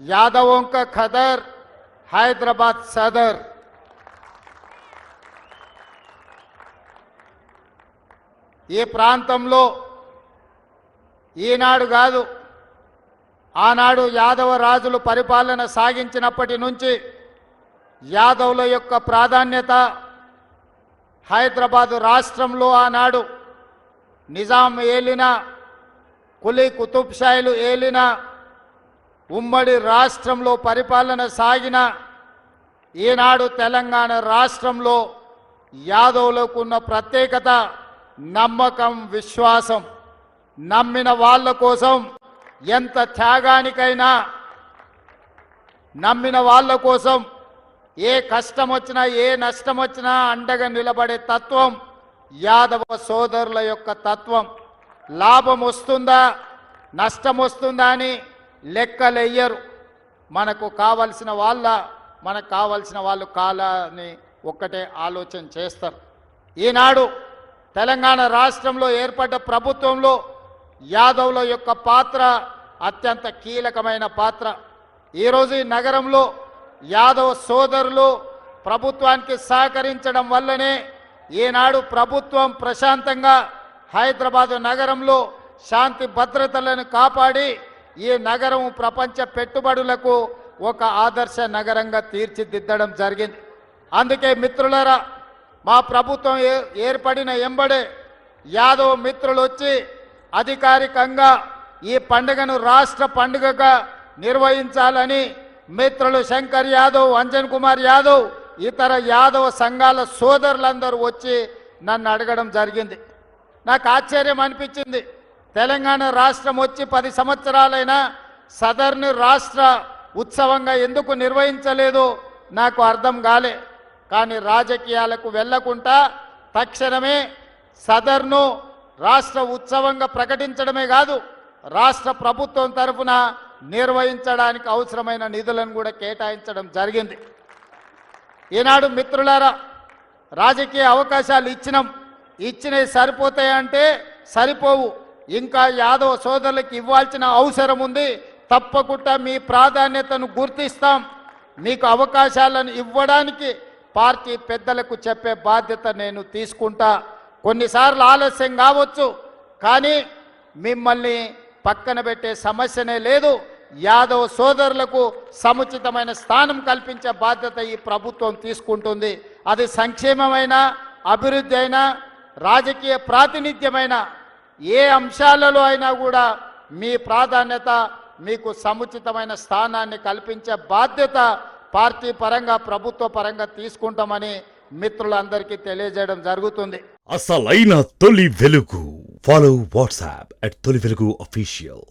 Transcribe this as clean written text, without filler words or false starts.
यादवों का खदर హైదరాబాద్ సదర్ ఈ ప్రాంతంలో ఈనాడు కాదు ఆనాడు యాదవ రాజులు పరిపాలన సాగించినప్పటి నుంచి యాదవుల యొక్క ప్రాధాన్యత హైదరాబాద్ రాష్ట్రంలో ఆనాడు నిజాం ఏలిన కులీ కుతుబ్ షాయిలు ఏలిన ఉమ్మడి రాష్ట్రంలో పరిపాలన సాగిన ఈనాడు తెలంగాణ రాష్ట్రంలో యాదవులకు ఉన్న ప్రత్యేకత నమ్మకం విశ్వాసం నమ్మిన వాళ్ళ కోసం ఎంత త్యాగానికైనా నమ్మిన వాళ్ళ కోసం ఏ కష్టం వచ్చినా ఏ నష్టం వచ్చినా అండగా నిలబడే తత్వం యాదవ సోదరుల యొక్క తత్వం లాభం వస్తుందా నష్టం వస్తుందా అని లెక్కలెయ్యరు మనకు కావలసిన వాళ్ళు కాలని ఒక్కటే ఆలోచన చేస్తారు ఈనాడు తెలంగాణ రాష్ట్రంలో ఏర్పడ్డ ప్రభుత్వంలో యాదవుల యొక్క పాత్ర అత్యంత కీలకమైన పాత్ర ఈరోజు ఈ నగరంలో యాదవ సోదరులు ప్రభుత్వానికి సహకరించడం వల్లనే ఈనాడు ప్రభుత్వం ప్రశాంతంగా హైదరాబాద్ నగరంలో శాంతి భద్రతలను కాపాడి ఈ నగరం ప్రపంచ పెట్టుబడులకు ఒక ఆదర్శ నగరంగా తీర్చిదిద్దడం జరిగింది అందుకే మిత్రులారా మా ప్రభుత్వం ఏర్పడిన ఎంబడే యాదవ్ మిత్రులు వచ్చి అధికారికంగా ఈ పండుగను రాష్ట్ర పండుగగా నిర్వహించాలని మిత్రులు శంకర్ యాదవ్ అంజన్ కుమార్ యాదవ్ ఇతర యాదవ సంఘాల సోదరులందరూ వచ్చి నన్ను అడగడం జరిగింది నాకు ఆశ్చర్యం అనిపించింది తెలంగాణ రాష్ట్రం వచ్చి 10 సంవత్సరాలైనా సదర్ని రాష్ట్ర ఉత్సవంగా ఎందుకు నిర్వహించలేదు నాకు అర్థం కాలే కానీ రాజకీయాలకు వెళ్లకుండా తక్షణమే సదర్ను రాష్ట్ర ఉత్సవంగా ప్రకటించడమే కాదు రాష్ట్ర ప్రభుత్వం తరఫున నిర్వహించడానికి అవసరమైన నిధులను కూడా కేటాయించడం జరిగింది ఈనాడు మిత్రులారా రాజకీయ అవకాశాలు ఇచ్చినవి సరిపోతాయంటే సరిపోవు ఇంకా యాదవ సోదరులకు ఇవ్వాల్సిన అవసరం ఉంది తప్పకుండా మీ ప్రాధాన్యతను గుర్తిస్తాం మీకు అవకాశాలను ఇవ్వడానికి పార్టీ పెద్దలకు చెప్పే బాధ్యత నేను తీసుకుంటా కొన్నిసార్లు ఆలస్యం కావచ్చు కానీ మిమ్మల్ని పక్కన పెట్టే సమస్యనే లేదు యాదవ సోదరులకు సముచితమైన స్థానం కల్పించే బాధ్యత ఈ ప్రభుత్వం తీసుకుంటుంది అది సంక్షేమమైన అభివృద్ధి అయినా రాజకీయ ప్రాతినిధ్యమైన ఏ అంశాలలో అయినా కూడా మీ ప్రాధాన్యత మీకు సముచితమైన స్థానాన్ని కల్పించే బాధ్యత పార్టీ పరంగా ప్రభుత్వ పరంగా తీసుకుంటామని మిత్రులందరికీ తెలియజేయడం జరుగుతుంది అసలైన తొలి వెలుగు ఫాలో వాట్సాప్ @తొలి వెలుగు అఫీషియల్